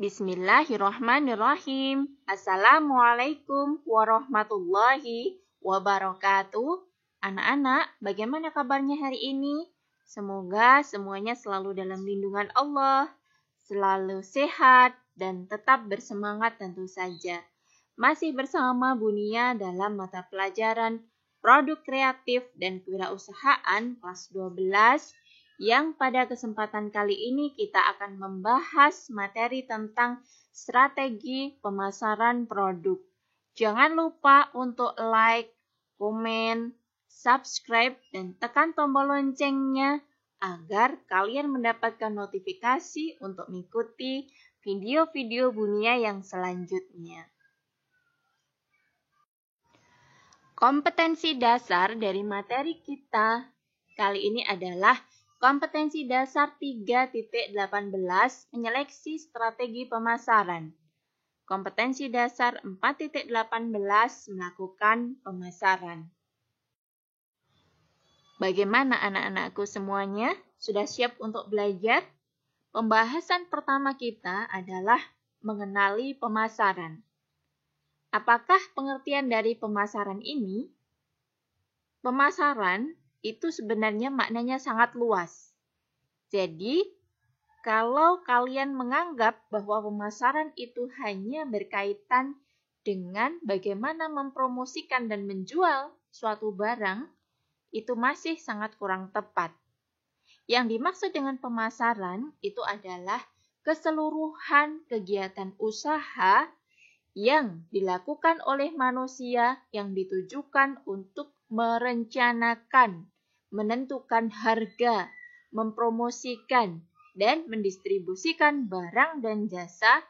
Bismillahirrahmanirrahim. Assalamualaikum warahmatullahi wabarakatuh. Anak-anak, bagaimana kabarnya hari ini? Semoga semuanya selalu dalam lindungan Allah, selalu sehat, dan tetap bersemangat tentu saja. Masih bersama Bunia dalam mata pelajaran Produk Kreatif dan Kewirausahaan kelas 12, yang pada kesempatan kali ini kita akan membahas materi tentang strategi pemasaran produk. Jangan lupa untuk like, komen, subscribe, dan tekan tombol loncengnya agar kalian mendapatkan notifikasi untuk mengikuti video-video Bunia yang selanjutnya. Kompetensi dasar dari materi kita kali ini adalah kompetensi dasar 3.18 menyeleksi strategi pemasaran. Kompetensi dasar 4.18 melakukan pemasaran. Bagaimana anak-anakku semuanya? Sudah siap untuk belajar? Pembahasan pertama kita adalah mengenali pemasaran. Apakah pengertian dari pemasaran ini? Pemasaran itu sebenarnya maknanya sangat luas. Jadi, kalau kalian menganggap bahwa pemasaran itu hanya berkaitan dengan bagaimana mempromosikan dan menjual suatu barang, itu masih sangat kurang tepat. Yang dimaksud dengan pemasaran itu adalah keseluruhan kegiatan usaha yang dilakukan oleh manusia yang ditujukan untuk merencanakan, menentukan harga, mempromosikan, dan mendistribusikan barang dan jasa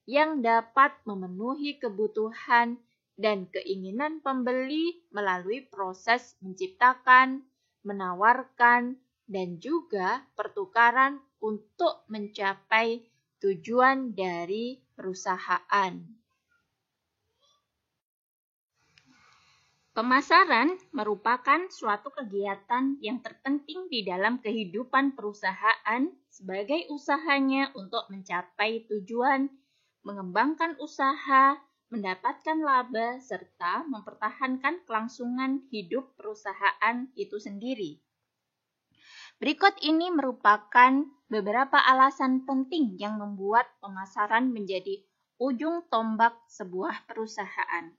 yang dapat memenuhi kebutuhan dan keinginan pembeli melalui proses menciptakan, menawarkan, dan juga pertukaran untuk mencapai tujuan dari perusahaan. Pemasaran merupakan suatu kegiatan yang terpenting di dalam kehidupan perusahaan sebagai usahanya untuk mencapai tujuan, mengembangkan usaha, mendapatkan laba, serta mempertahankan kelangsungan hidup perusahaan itu sendiri. Berikut ini merupakan beberapa alasan penting yang membuat pemasaran menjadi ujung tombak sebuah perusahaan.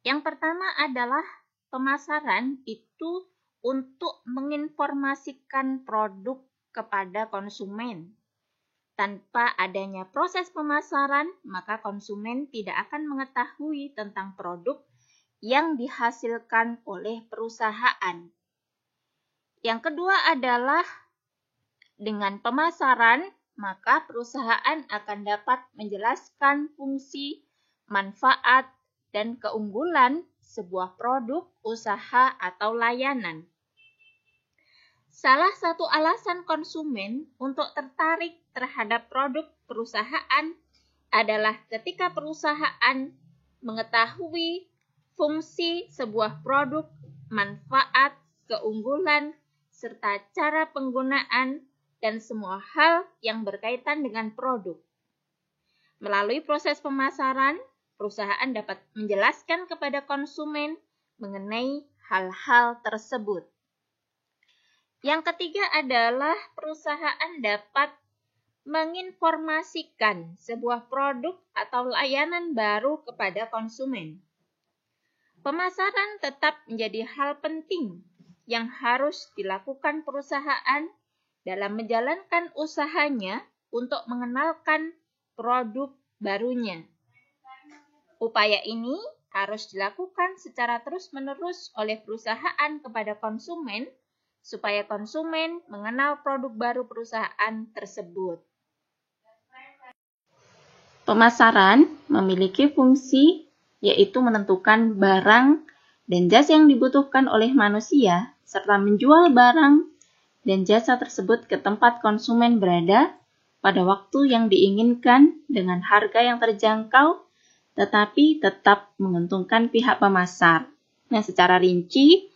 Yang pertama adalah pemasaran itu untuk menginformasikan produk kepada konsumen. Tanpa adanya proses pemasaran, maka konsumen tidak akan mengetahui tentang produk yang dihasilkan oleh perusahaan. Yang kedua adalah dengan pemasaran, maka perusahaan akan dapat menjelaskan fungsi, manfaat, dan keunggulan sebuah produk, usaha, atau layanan. Salah satu alasan konsumen untuk tertarik terhadap produk perusahaan adalah ketika perusahaan mengetahui fungsi sebuah produk, manfaat, keunggulan, serta cara penggunaan, dan semua hal yang berkaitan dengan produk. Melalui proses pemasaran, perusahaan dapat menjelaskan kepada konsumen mengenai hal-hal tersebut. Yang ketiga adalah perusahaan dapat menginformasikan sebuah produk atau layanan baru kepada konsumen. Pemasaran tetap menjadi hal penting yang harus dilakukan perusahaan dalam menjalankan usahanya untuk mengenalkan produk barunya. Upaya ini harus dilakukan secara terus-menerus oleh perusahaan kepada konsumen supaya konsumen mengenal produk baru perusahaan tersebut. Pemasaran memiliki fungsi yaitu menentukan barang dan jasa yang dibutuhkan oleh manusia serta menjual barang dan jasa tersebut ke tempat konsumen berada pada waktu yang diinginkan dengan harga yang terjangkau tetapi tetap menguntungkan pihak pemasar. Nah, secara rinci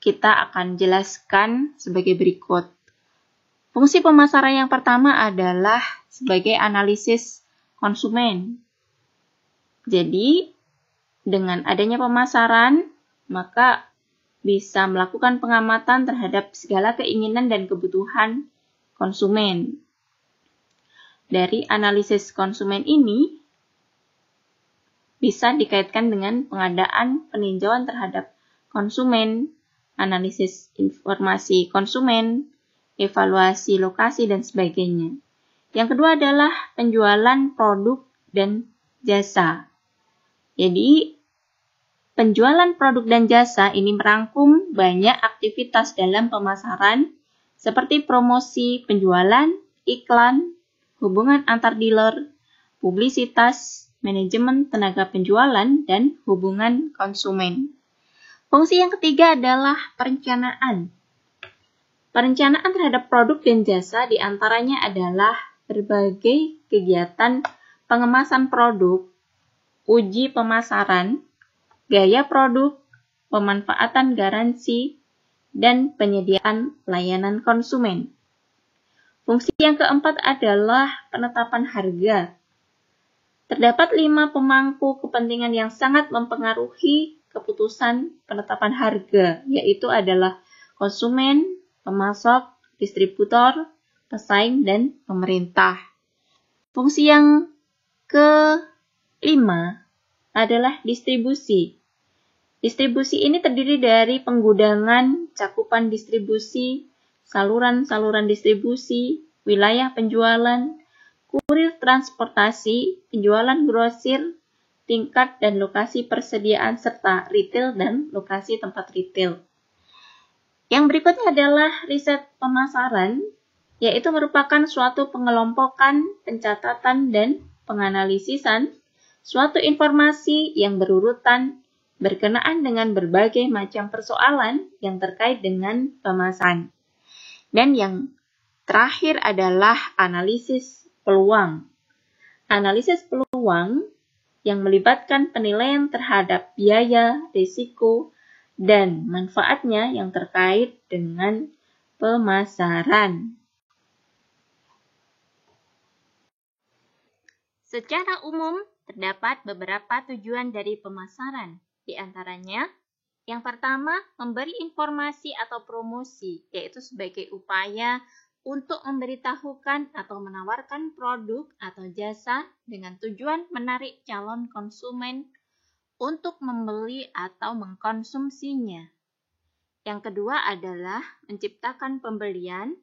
kita akan jelaskan sebagai berikut. Fungsi pemasaran yang pertama adalah sebagai analisis konsumen. Jadi, dengan adanya pemasaran, maka bisa melakukan pengamatan terhadap segala keinginan dan kebutuhan konsumen. Dari analisis konsumen ini, bisa dikaitkan dengan pengadaan peninjauan terhadap konsumen, analisis informasi konsumen, evaluasi lokasi, dan sebagainya. Yang kedua adalah penjualan produk dan jasa. Jadi, penjualan produk dan jasa ini merangkum banyak aktivitas dalam pemasaran seperti promosi, penjualan, iklan, hubungan antar dealer, publisitas, manajemen tenaga penjualan, dan hubungan konsumen. Fungsi yang ketiga adalah perencanaan. Perencanaan terhadap produk dan jasa diantaranya adalah berbagai kegiatan pengemasan produk, uji pemasaran, gaya produk, pemanfaatan garansi, dan penyediaan layanan konsumen. Fungsi yang keempat adalah penetapan harga. Terdapat 5 pemangku kepentingan yang sangat mempengaruhi keputusan penetapan harga, yaitu adalah konsumen, pemasok, distributor, pesaing, dan pemerintah. Fungsi yang kelima adalah distribusi. Distribusi ini terdiri dari penggudangan, cakupan distribusi, saluran-saluran distribusi, wilayah penjualan, kurir transportasi, penjualan grosir, tingkat dan lokasi persediaan, serta retail dan lokasi tempat retail. Yang berikutnya adalah riset pemasaran, yaitu merupakan suatu pengelompokan, pencatatan, dan penganalisisan suatu informasi yang berurutan berkenaan dengan berbagai macam persoalan yang terkait dengan pemasaran. Dan yang terakhir adalah analisis peluang. Analisis peluang yang melibatkan penilaian terhadap biaya, risiko, dan manfaatnya yang terkait dengan pemasaran. Secara umum, terdapat beberapa tujuan dari pemasaran. Di antaranya, yang pertama, memberi informasi atau promosi, yaitu sebagai upaya untuk memberitahukan atau menawarkan produk atau jasa dengan tujuan menarik calon konsumen untuk membeli atau mengkonsumsinya. Yang kedua adalah menciptakan pembelian.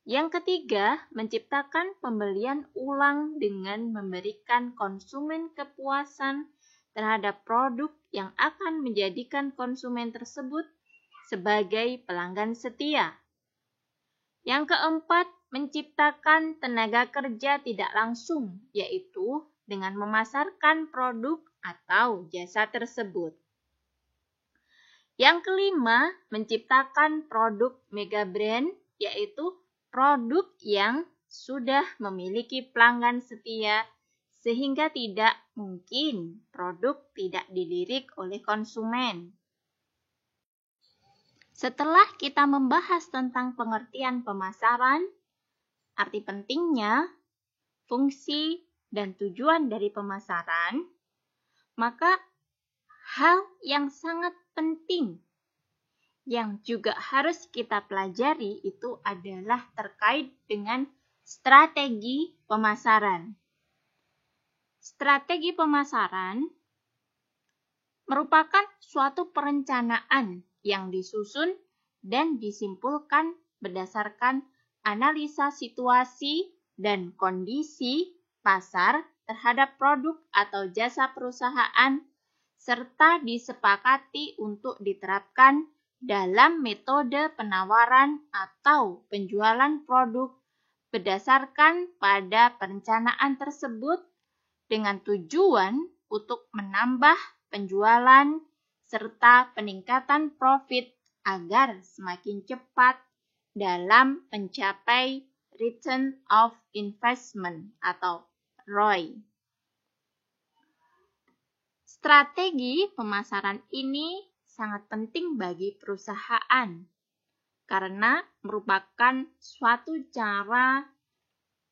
Yang ketiga, menciptakan pembelian ulang dengan memberikan konsumen kepuasan terhadap produk yang akan menjadikan konsumen tersebut sebagai pelanggan setia. Yang keempat, menciptakan tenaga kerja tidak langsung, yaitu dengan memasarkan produk atau jasa tersebut. Yang kelima, menciptakan produk mega brand, yaitu produk yang sudah memiliki pelanggan setia sehingga tidak mungkin produk tidak dilirik oleh konsumen. Setelah kita membahas tentang pengertian pemasaran, arti pentingnya, fungsi, dan tujuan dari pemasaran, maka hal yang sangat penting yang juga harus kita pelajari itu adalah terkait dengan strategi pemasaran. Strategi pemasaran merupakan suatu perencanaan yang disusun dan disimpulkan berdasarkan analisa situasi dan kondisi pasar terhadap produk atau jasa perusahaan, serta disepakati untuk diterapkan dalam metode penawaran atau penjualan produk berdasarkan pada perencanaan tersebut dengan tujuan untuk menambah penjualan serta peningkatan profit agar semakin cepat dalam mencapai return of investment atau ROI. Strategi pemasaran ini sangat penting bagi perusahaan karena merupakan suatu cara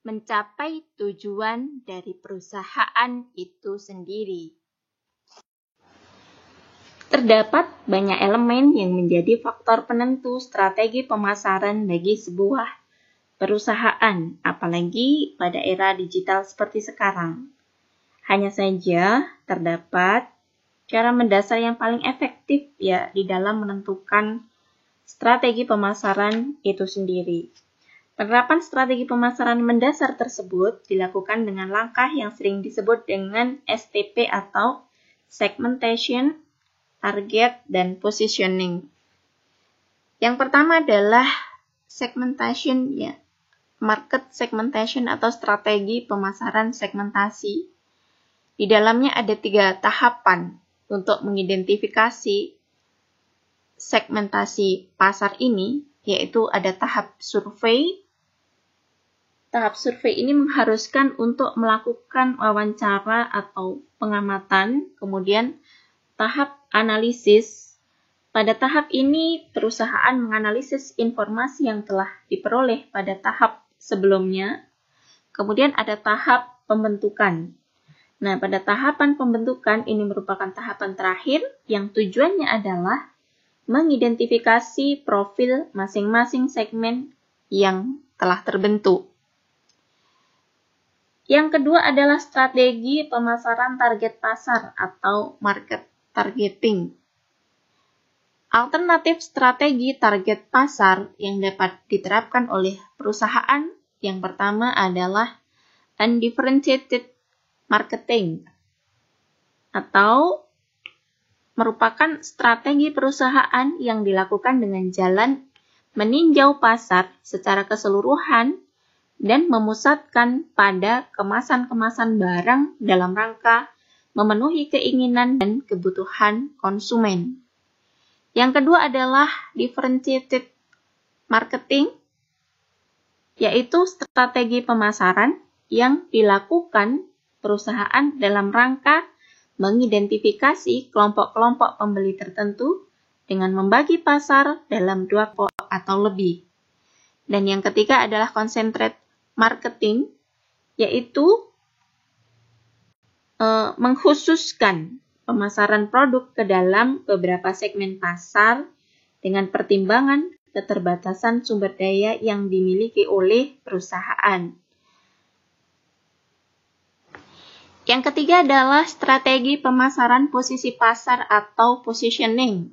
mencapai tujuan dari perusahaan itu sendiri. Terdapat banyak elemen yang menjadi faktor penentu strategi pemasaran bagi sebuah perusahaan, apalagi pada era digital seperti sekarang. Hanya saja terdapat cara mendasar yang paling efektif ya di dalam menentukan strategi pemasaran itu sendiri. Penerapan strategi pemasaran mendasar tersebut dilakukan dengan langkah yang sering disebut dengan STP atau Segmentation, Target, dan Positioning. Yang pertama adalah segmentation, ya, market segmentation atau strategi pemasaran segmentasi. Di dalamnya ada 3 tahapan untuk mengidentifikasi segmentasi pasar ini, yaitu ada tahap survei. Tahap survei ini mengharuskan untuk melakukan wawancara atau pengamatan, kemudian tahap analisis. Pada tahap ini, perusahaan menganalisis informasi yang telah diperoleh pada tahap sebelumnya. Kemudian ada tahap pembentukan. Nah, pada tahapan pembentukan ini merupakan tahapan terakhir yang tujuannya adalah mengidentifikasi profil masing-masing segmen yang telah terbentuk. Yang kedua adalah strategi pemasaran target pasar atau market targeting. Alternatif strategi target pasar yang dapat diterapkan oleh perusahaan yang pertama adalah undifferentiated marketing atau merupakan strategi perusahaan yang dilakukan dengan jalan meninjau pasar secara keseluruhan dan memusatkan pada kemasan-kemasan barang dalam rangka memenuhi keinginan dan kebutuhan konsumen. Yang kedua adalah differentiated marketing, yaitu strategi pemasaran yang dilakukan perusahaan dalam rangka mengidentifikasi kelompok-kelompok pembeli tertentu dengan membagi pasar dalam 2 kelompok atau lebih. Dan yang ketiga adalah concentrated marketing, yaitu mengkhususkan pemasaran produk ke dalam beberapa segmen pasar dengan pertimbangan keterbatasan sumber daya yang dimiliki oleh perusahaan. Yang ketiga adalah strategi pemasaran posisi pasar atau positioning.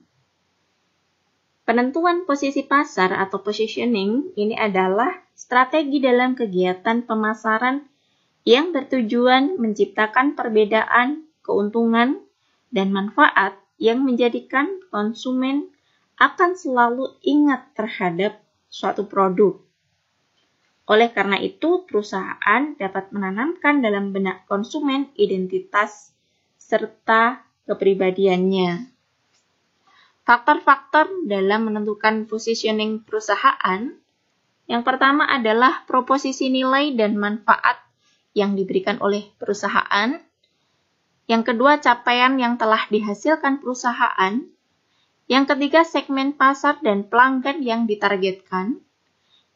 Penentuan posisi pasar atau positioning ini adalah strategi dalam kegiatan pemasaran yang bertujuan menciptakan perbedaan, keuntungan, dan manfaat yang menjadikan konsumen akan selalu ingat terhadap suatu produk. Oleh karena itu, perusahaan dapat menanamkan dalam benak konsumen identitas serta kepribadiannya. Faktor-faktor dalam menentukan positioning perusahaan, yang pertama adalah proposisi nilai dan manfaat yang diberikan oleh perusahaan. Yang kedua, capaian yang telah dihasilkan perusahaan. Yang ketiga, segmen pasar dan pelanggan yang ditargetkan.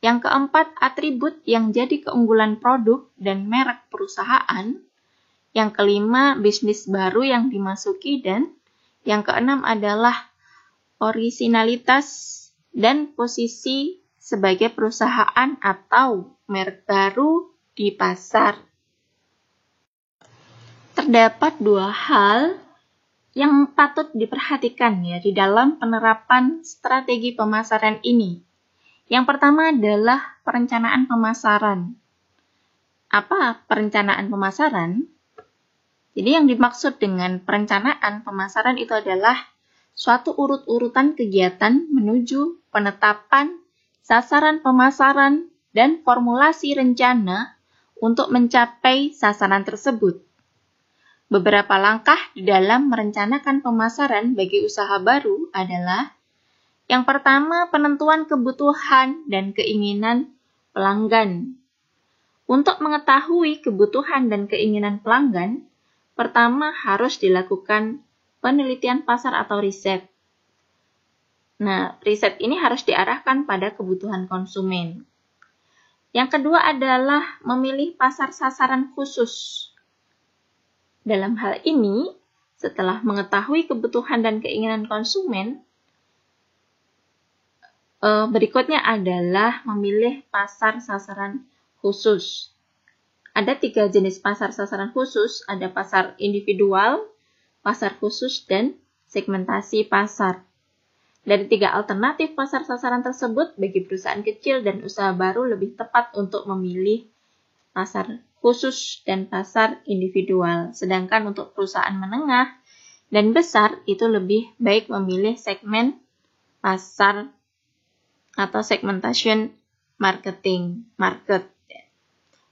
Yang keempat, atribut yang jadi keunggulan produk dan merek perusahaan. Yang kelima, bisnis baru yang dimasuki. Dan yang keenam adalah orisinalitas dan posisi sebagai perusahaan atau merek baru di pasar. Terdapat 2 hal yang patut diperhatikan ya di dalam penerapan strategi pemasaran ini. Yang pertama adalah perencanaan pemasaran. Apa perencanaan pemasaran? Jadi yang dimaksud dengan perencanaan pemasaran itu adalah suatu urut-urutan kegiatan menuju penetapan sasaran pemasaran dan formulasi rencana untuk mencapai sasaran tersebut. Beberapa langkah di dalam merencanakan pemasaran bagi usaha baru adalah yang pertama, penentuan kebutuhan dan keinginan pelanggan. Untuk mengetahui kebutuhan dan keinginan pelanggan, pertama harus dilakukan penelitian pasar atau riset. Nah, riset ini harus diarahkan pada kebutuhan konsumen. Yang kedua adalah memilih pasar sasaran khusus. Dalam hal ini, setelah mengetahui kebutuhan dan keinginan konsumen, berikutnya adalah memilih pasar sasaran khusus. Ada 3 jenis pasar sasaran khusus, ada pasar individual, pasar khusus, dan segmentasi pasar. Dari 3 alternatif pasar sasaran tersebut, bagi perusahaan kecil dan usaha baru lebih tepat untuk memilih pasar khusus dan pasar individual. Sedangkan untuk perusahaan menengah dan besar itu lebih baik memilih segmen pasar atau segmentation market.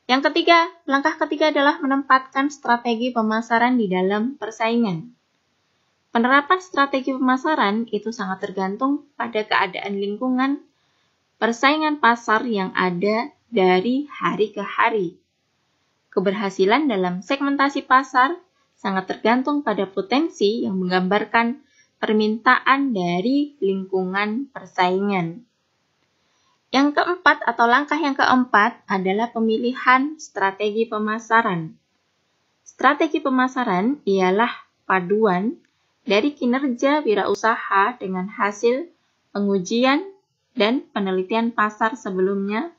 Yang ketiga, langkah ketiga adalah menempatkan strategi pemasaran di dalam persaingan. Penerapan strategi pemasaran itu sangat tergantung pada keadaan lingkungan persaingan pasar yang ada dari hari ke hari. Keberhasilan dalam segmentasi pasar sangat tergantung pada potensi yang menggambarkan permintaan dari lingkungan persaingan. Yang keempat atau langkah yang keempat adalah pemilihan strategi pemasaran. Strategi pemasaran ialah paduan dari kinerja wirausaha dengan hasil pengujian dan penelitian pasar sebelumnya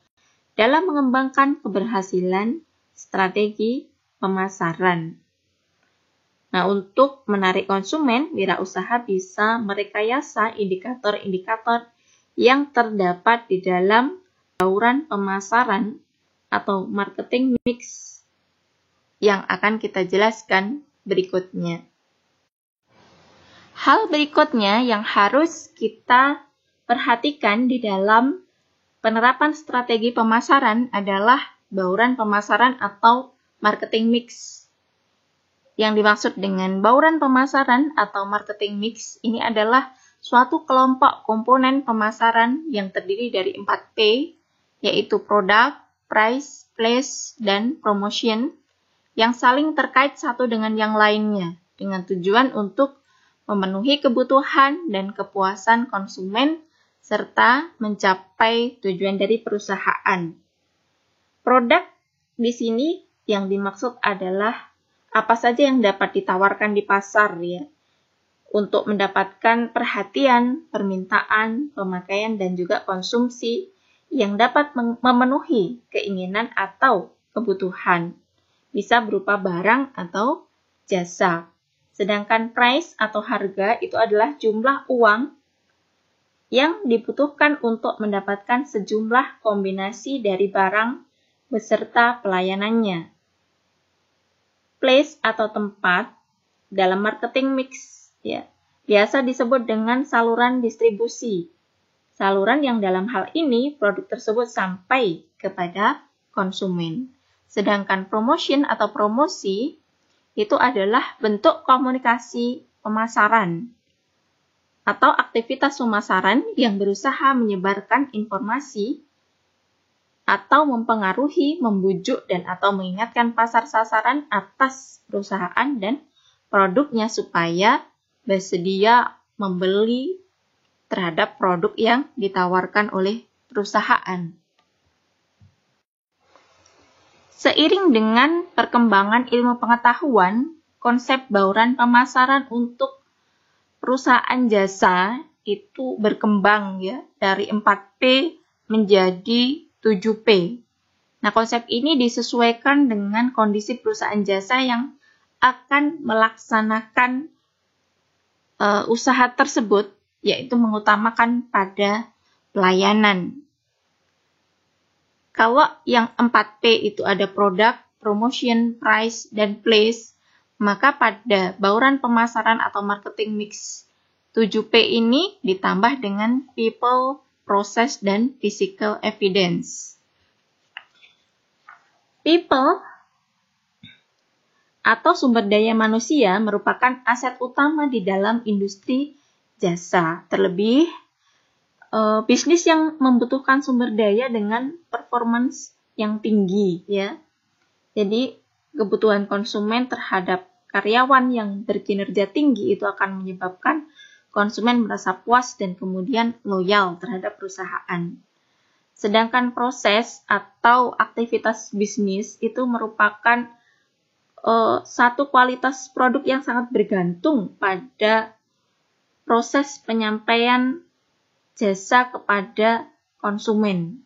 dalam mengembangkan keberhasilan strategi pemasaran. Nah, untuk menarik konsumen, wirausaha bisa merekayasa indikator-indikator yang terdapat di dalam bauran pemasaran atau marketing mix yang akan kita jelaskan berikutnya. Hal berikutnya yang harus kita perhatikan di dalam penerapan strategi pemasaran adalah bauran pemasaran atau marketing mix. Yang dimaksud dengan bauran pemasaran atau marketing mix ini adalah suatu kelompok komponen pemasaran yang terdiri dari 4P, yaitu product, price, place, dan promotion, yang saling terkait satu dengan yang lainnya, dengan tujuan untuk memenuhi kebutuhan dan kepuasan konsumen, serta mencapai tujuan dari perusahaan. Produk di sini yang dimaksud adalah apa saja yang dapat ditawarkan di pasar ya, untuk mendapatkan perhatian, permintaan, pemakaian, dan juga konsumsi yang dapat memenuhi keinginan atau kebutuhan. Bisa berupa barang atau jasa. Sedangkan price atau harga itu adalah jumlah uang yang dibutuhkan untuk mendapatkan sejumlah kombinasi dari barang beserta pelayanannya. Place atau tempat dalam marketing mix ya, biasa disebut dengan saluran distribusi. Saluran yang dalam hal ini produk tersebut sampai kepada konsumen. Sedangkan promotion atau promosi itu adalah bentuk komunikasi pemasaran atau aktivitas pemasaran yang berusaha menyebarkan informasi atau mempengaruhi, membujuk, dan atau mengingatkan pasar sasaran atas perusahaan dan produknya supaya bersedia membeli terhadap produk yang ditawarkan oleh perusahaan. Seiring dengan perkembangan ilmu pengetahuan, konsep bauran pemasaran untuk perusahaan jasa itu berkembang ya, dari 4P menjadi 7P. Nah, konsep ini disesuaikan dengan kondisi perusahaan jasa yang akan melaksanakan usaha tersebut, yaitu mengutamakan pada pelayanan. Kalau yang 4P itu ada produk, promotion, price, dan place, maka pada bauran pemasaran atau marketing mix 7P ini ditambah dengan people, process, dan physical evidence. People atau sumber daya manusia merupakan aset utama di dalam industri jasa. Terlebih, bisnis yang membutuhkan sumber daya dengan performance yang tinggi ya. Jadi kebutuhan konsumen terhadap karyawan yang berkinerja tinggi itu akan menyebabkan konsumen merasa puas dan kemudian loyal terhadap perusahaan. Sedangkan proses atau aktivitas bisnis itu merupakan satu kualitas produk yang sangat bergantung pada proses penyampaian jasa kepada konsumen.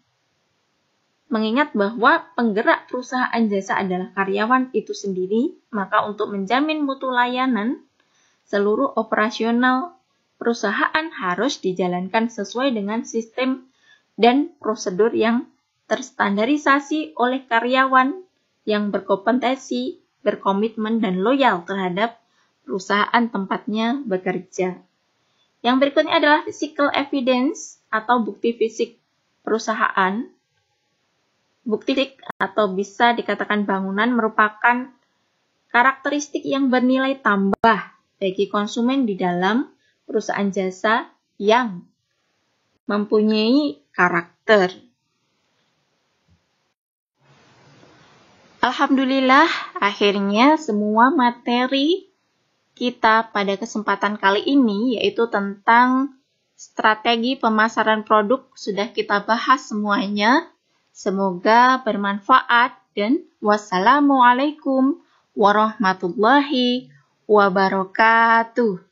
Mengingat bahwa penggerak perusahaan jasa adalah karyawan itu sendiri, maka untuk menjamin mutu layanan, seluruh operasional perusahaan harus dijalankan sesuai dengan sistem dan prosedur yang terstandarisasi oleh karyawan yang berkompetensi, berkomitmen, dan loyal terhadap perusahaan tempatnya bekerja. Yang berikutnya adalah physical evidence atau bukti fisik perusahaan. Bukti fisik atau bisa dikatakan bangunan merupakan karakteristik yang bernilai tambah bagi konsumen di dalam perusahaan jasa yang mempunyai karakter. Alhamdulillah, akhirnya semua materi kita pada kesempatan kali ini, yaitu tentang strategi pemasaran produk, sudah kita bahas semuanya. Semoga bermanfaat dan wassalamualaikum warahmatullahi wabarakatuh.